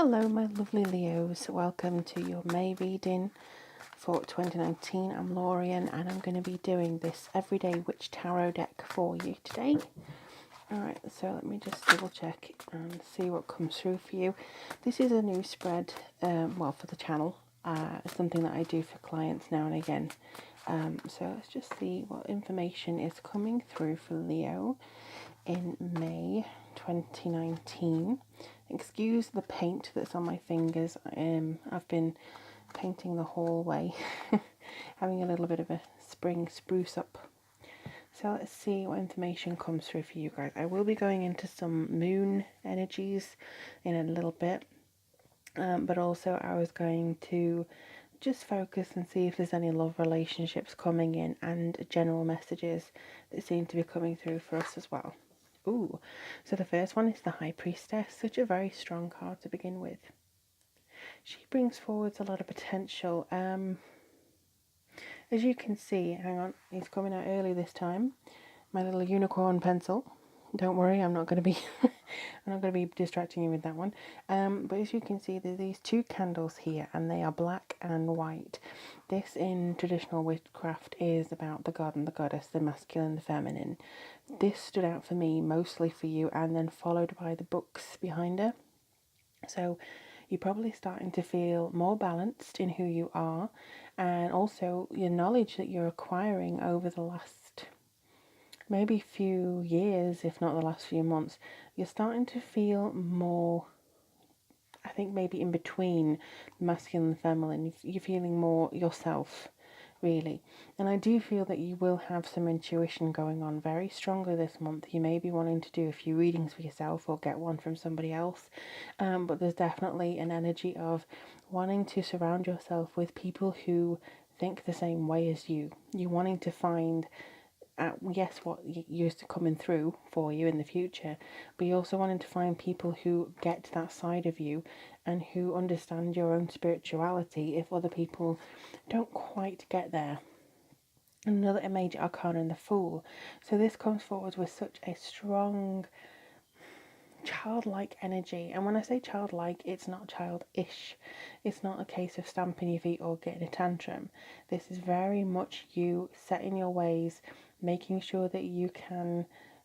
Hello my lovely Leos, welcome to your May reading for 2019. I'm Lorian and I'm going to be doing this everyday witch tarot deck for you today. Alright, so let me just double check and see what comes through for you. This is a new spread, for the channel. It's something that I do for clients now and again. So let's just see what information is coming through for Leo in May 2019. Excuse the paint that's on my fingers. I've been painting the hallway, having a little bit of a spring spruce up. So let's see what information comes through for you guys. I will be going into some moon energies in a little bit, but also I was going to just focus and see if there's any love relationships coming in and general messages that seem to be coming through for us as well. Ooh, so the first one is the High Priestess, such a very strong card to begin with. She brings forwards a lot of potential. As you can see, hang on, he's coming out early this time. My little unicorn pencil. Don't worry, I'm not going to be I'm not going to be distracting you with that one. But as you can see, there's these two candles here, and they are black and white. This in traditional witchcraft is about the god and the goddess, the masculine, the feminine. This stood out for me, mostly for you, and then followed by the books behind her. So you're probably starting to feel more balanced in who you are, and also your knowledge that you're acquiring over the last maybe few years, if not the last few months. You're starting to feel more, I think maybe in between masculine and feminine. You're feeling more yourself, really. And I do feel that you will have some intuition going on very strongly this month. You may be wanting to do a few readings for yourself or get one from somebody else. But there's definitely an energy of wanting to surround yourself with people who think the same way as you. You're wanting to find what used to coming through for you in the future, but you also wanting to find people who get that side of you and who understand your own spirituality if other people don't quite get there. Another major arcana in the Fool. So this comes forward with such a strong childlike energy, and when I say childlike, it's not childish. It's not a case of stamping your feet or getting a tantrum. This is very much you setting your ways, making sure that you can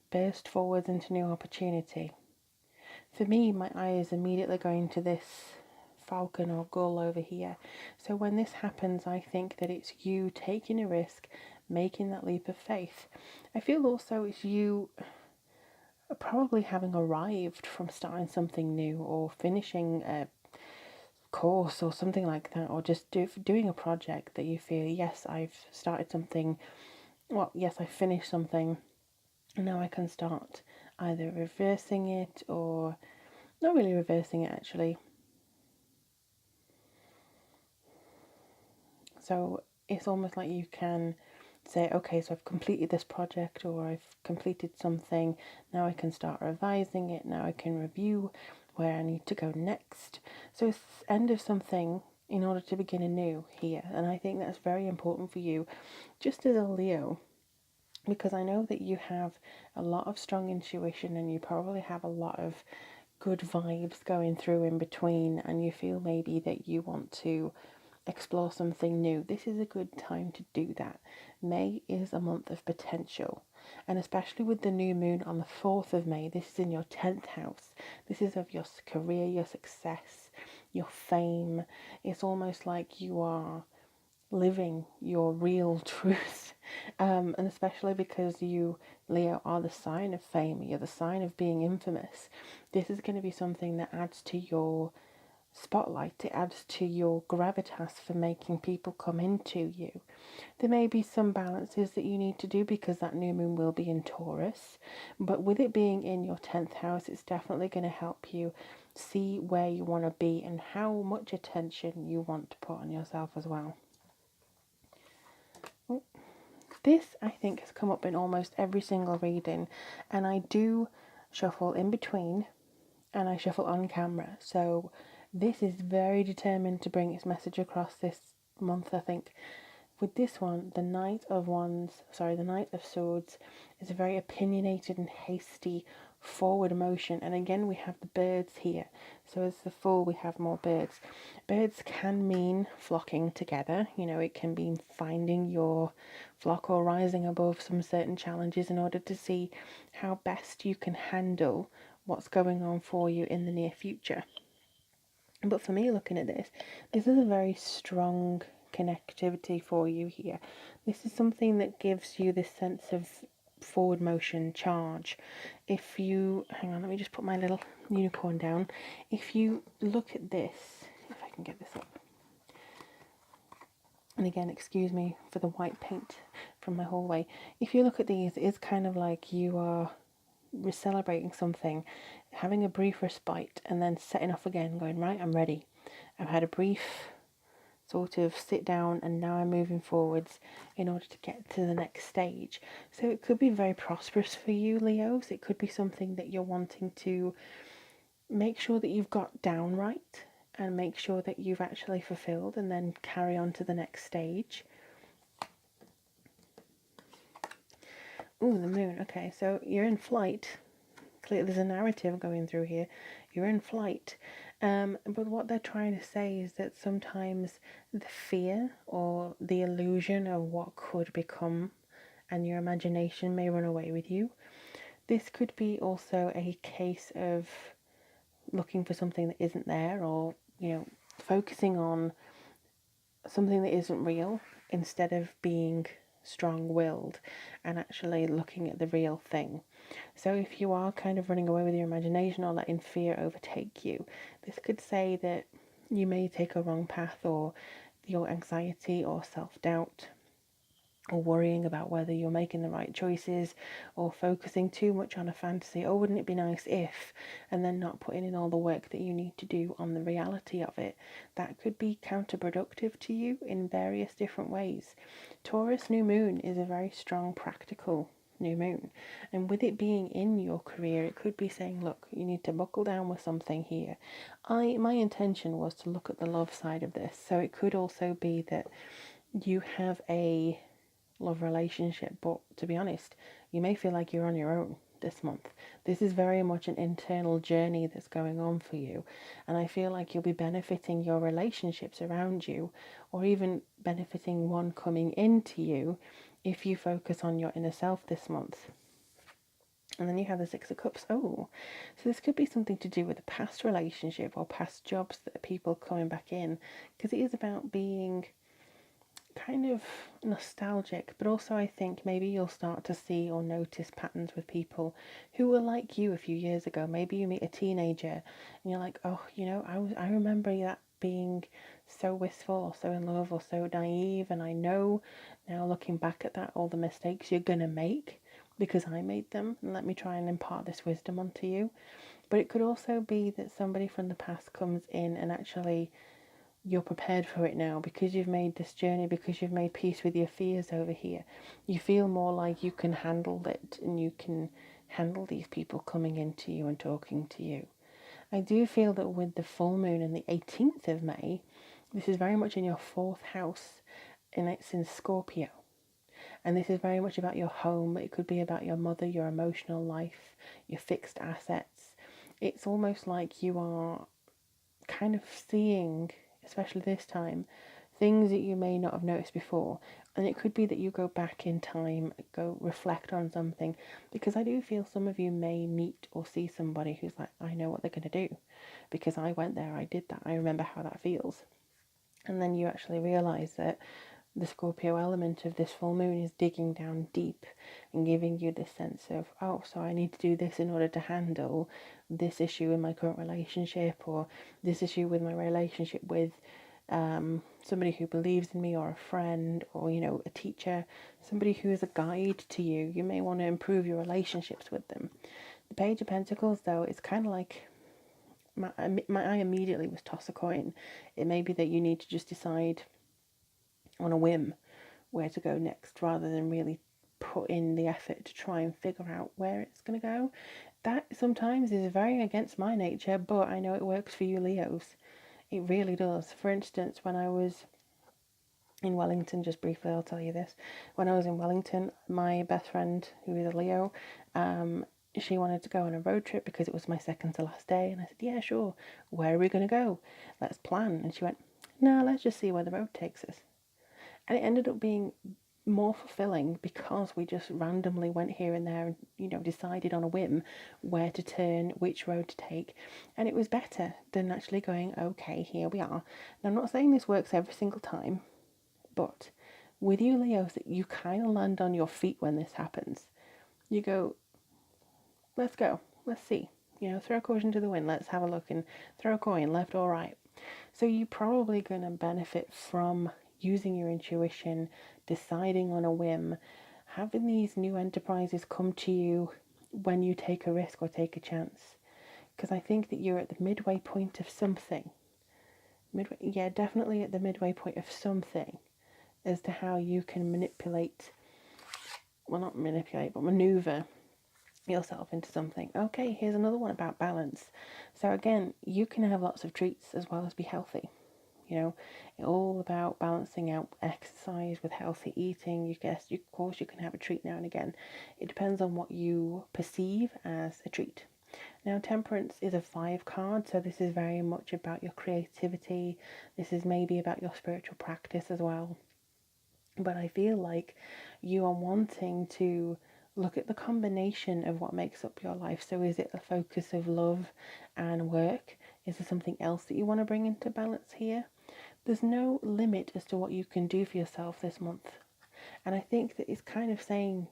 burst forwards into new opportunity. For me, my eye is immediately going to this falcon or gull over here. So when this happens, I think that it's you taking a risk, making that leap of faith. I feel also it's you probably having arrived from starting something new or finishing a course or something like that, or just doing a project that you feel, yes, I've started something, yes, I finished something, and now I can start either reversing it or not really reversing it actually. So it's almost like you can say, okay, so I've completed this project or I've completed something, now I can start revising it, now I can review where I need to go next. So it's the end of something in order to begin anew here, and I think that's very important for you, just as a Leo, because I know that you have a lot of strong intuition and you probably have a lot of good vibes going through in between, and you feel maybe that you want to explore something new. This is a good time to do that. May is a month of potential, and especially with the new moon on the 4th of May, this is in your 10th house. This is of your career, your success, your fame. It's almost like you are living your real truth, and especially because you, Leo, are the sign of fame, you're the sign of being infamous. This is going to be something that adds to your spotlight, it adds to your gravitas for making people come into you. There may be some balances that you need to do because that new moon will be in Taurus, but with it being in your 10th house, it's definitely going to help you see where you want to be and how much attention you want to put on yourself as well. This, I think, has come up in almost every single reading, and I do shuffle in between and I shuffle on camera, so this is very determined to bring its message across this month, I think. With this one, the Knight of Swords is a very opinionated and hasty forward motion. And again, we have the birds here. So as the Fool, we have more birds. Birds can mean flocking together. You know, it can mean finding your flock or rising above some certain challenges in order to see how best you can handle what's going on for you in the near future. But for me, looking at this is a very strong connectivity for you here. This is something that gives you this sense of forward motion charge. If you, hang on, let me just put my little unicorn down. If you look at this, if I can get this up, and again, excuse me for the white paint from my hallway. If you look at these, it's kind of like you are celebrating something, having a brief respite, and then setting off again, going, right, I'm ready. I've had a brief sort of sit down, and now I'm moving forwards in order to get to the next stage. So it could be very prosperous for you, Leos. It could be something that you're wanting to make sure that you've got down right and make sure that you've actually fulfilled, and then carry on to the next stage. Ooh, the moon. Okay, so you're in flight. Clearly there's a narrative going through here. You're in flight. But what they're trying to say is that sometimes the fear or the illusion of what could become and your imagination may run away with you. This could be also a case of looking for something that isn't there, or, you know, focusing on something that isn't real instead of being strong-willed and actually looking at the real thing. So if you are kind of running away with your imagination or letting fear overtake you, this could say that you may take a wrong path, or your anxiety or self-doubt, or worrying about whether you're making the right choices, or focusing too much on a fantasy, oh, wouldn't it be nice if, and then not putting in all the work that you need to do on the reality of it. That could be counterproductive to you in various different ways. Taurus new moon is a very strong practical new moon, and with it being in your career, it could be saying, look, you need to buckle down with something here. My intention was to look at the love side of this, so it could also be that you have a love relationship, but to be honest, you may feel like you're on your own this month. This is very much an internal journey that's going on for you, and I feel like you'll be benefiting your relationships around you, or even benefiting one coming into you, if you focus on your inner self this month. And then you have the Six of Cups. Oh, so this could be something to do with a past relationship or past jobs that are people coming back in, because it is about being kind of nostalgic, but also I think maybe you'll start to see or notice patterns with people who were like you a few years ago. Maybe you meet a teenager and you're like, oh, you know, I remember that being so wistful or so in love or so naive, and I know now, looking back at that, all the mistakes you're gonna make because I made them, and let me try and impart this wisdom onto you. But it could also be that somebody from the past comes in and actually you're prepared for it now because you've made this journey, because you've made peace with your fears over here. You feel more like you can handle it, and you can handle these people coming into you and talking to you. I do feel that with the full moon and the 18th of May, this is very much in your fourth house, and it's in Scorpio. And this is very much about your home. It could be about your mother, your emotional life, your fixed assets. It's almost like you are kind of seeing, especially this time, things that you may not have noticed before. And it could be that you go back in time, go reflect on something, because I do feel some of you may meet or see somebody who's like, I know what they're going to do because I went there, I did that, I remember how that feels. And then you actually realise that the Scorpio element of this full moon is digging down deep and giving you this sense of, oh, so I need to do this in order to handle this issue in my current relationship, or this issue with my relationship with somebody who believes in me, or a friend, or, you know, a teacher, somebody who is a guide to you. You may want to improve your relationships with them. The Page of Pentacles, though, is kind of like, my eye immediately was toss a coin. It may be that you need to just decide on a whim where to go next, rather than really put in the effort to try and figure out where it's going to go. That sometimes is very against my nature, but I know it works for you Leos. It really does. For instance, when I was in Wellington, just briefly I'll tell you this, when I was in Wellington, my best friend, who is a Leo, she wanted to go on a road trip because it was my second to last day. And I said, yeah, sure. Where are we going to go? Let's plan. And she went, no, let's just see where the road takes us. And it ended up being more fulfilling because we just randomly went here and there and, decided on a whim where to turn, which road to take. And it was better than actually going, okay, here we are. Now, I'm not saying this works every single time, but with you, Leos, you kind of land on your feet when this happens. You go, let's go, let's see. Throw caution to the wind, let's have a look and throw a coin, left or right. So you're probably going to benefit from using your intuition, deciding on a whim, having these new enterprises come to you when you take a risk or take a chance. Because I think that you're at the midway point of something. Definitely at the midway point of something as to how you can maneuver yourself into something. Okay, here's another one about balance. So again, you can have lots of treats as well as be healthy. It's all about balancing out exercise with healthy eating. Of course, you can have a treat now and again. It depends on what you perceive as a treat. Now, Temperance is a 5 card, so this is very much about your creativity. This is maybe about your spiritual practice as well. But I feel like you are wanting to look at the combination of what makes up your life. So is it a focus of love and work? Is there something else that you want to bring into balance here? There's no limit as to what you can do for yourself this month. And I think that it's kind of saying,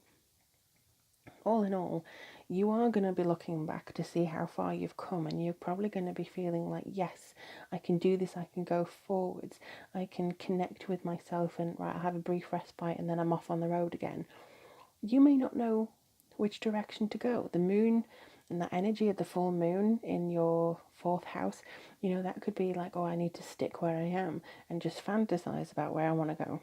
all in all, you are going to be looking back to see how far you've come, and you're probably going to be feeling like, yes, I can do this, I can go forwards, I can connect with myself and right, I have a brief respite and then I'm off on the road again. You may not know which direction to go. The moon and that energy of the full moon in your 4th house, that could be like, oh, I need to stick where I am and just fantasize about where I want to go.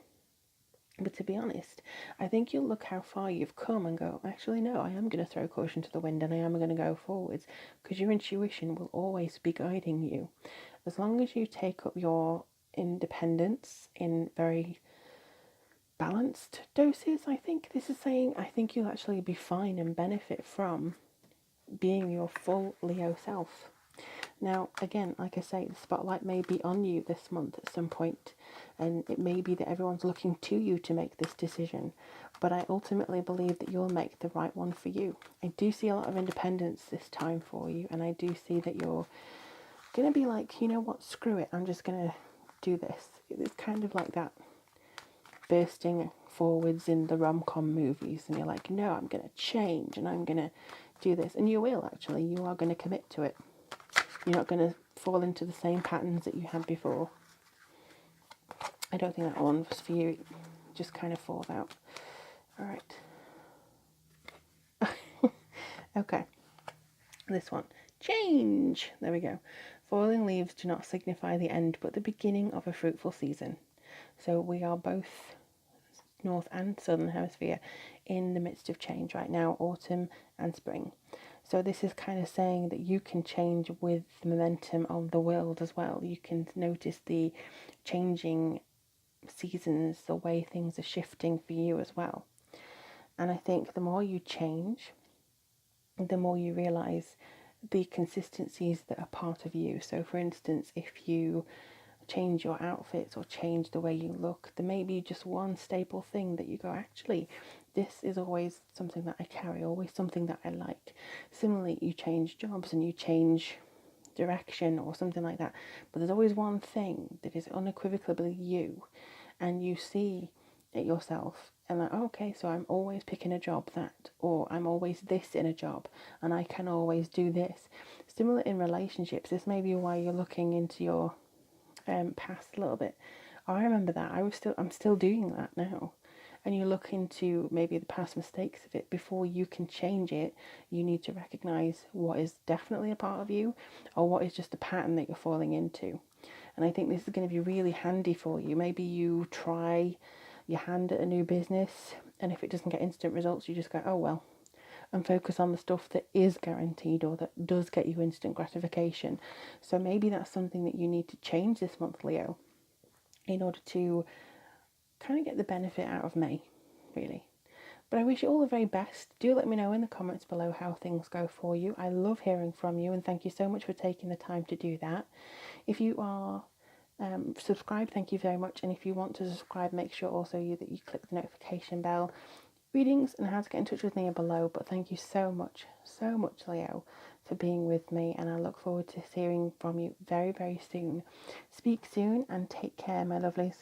But to be honest, I think you'll look how far you've come and go, actually, no, I am going to throw caution to the wind and I am going to go forwards, because your intuition will always be guiding you. As long as you take up your independence in very balanced doses, I think this is saying, I think you'll actually be fine and benefit from being your full Leo self. Now, again, like I say, the spotlight may be on you this month at some point, and it may be that everyone's looking to you to make this decision, but I ultimately believe that you'll make the right one for you. I do see a lot of independence this time for you, and I do see that you're going to be like, you know what, screw it, I'm just going to do this. It's kind of like that bursting forwards in the rom-com movies, and you're like, no, I'm going to change, and I'm going to do this, and you will actually, you are going to commit to it. You're not going to fall into the same patterns that you had before. I don't think that one was for you. It just kind of falls out. All right. Okay. This one. Change. There we go. Falling leaves do not signify the end, but the beginning of a fruitful season. So we are both North and Southern Hemisphere in the midst of change right now, autumn and spring. So this is kind of saying that you can change with the momentum of the world as well. You can notice the changing seasons, the way things are shifting for you as well. And I think the more you change, the more you realise the consistencies that are part of you. So for instance, if you change your outfits or change the way you look, there may be just one staple thing that you go, actually, this is always something that I carry, always something that I like. Similarly, you change jobs and you change direction or something like that, but there's always one thing that is unequivocally you, and you see it yourself and like, oh, okay, so I'm always picking a job that, or I'm always this in a job and I can always do this. Similar in relationships, this may be why you're looking into your past a little bit. I remember that. I'm still doing that now. And you look into maybe the past mistakes of it. Before you can change it, you need to recognize what is definitely a part of you or what is just a pattern that you're falling into. And I think this is going to be really handy for you. Maybe you try your hand at a new business, and if it doesn't get instant results, you just go, oh well, and focus on the stuff that is guaranteed or that does get you instant gratification. So maybe that's something that you need to change this month, Leo, in order to kind of get the benefit out of May, really. But I wish you all the very best. Do let me know in the comments below how things go for you. I love hearing from you, and thank you so much for taking the time to do that. If you are subscribed, thank you very much. And if you want to subscribe, make sure also that you click the notification bell. Readings and how to get in touch with me are below. But thank you so much, Leo, for being with me. And I look forward to hearing from you very, very soon. Speak soon and take care, my lovelies.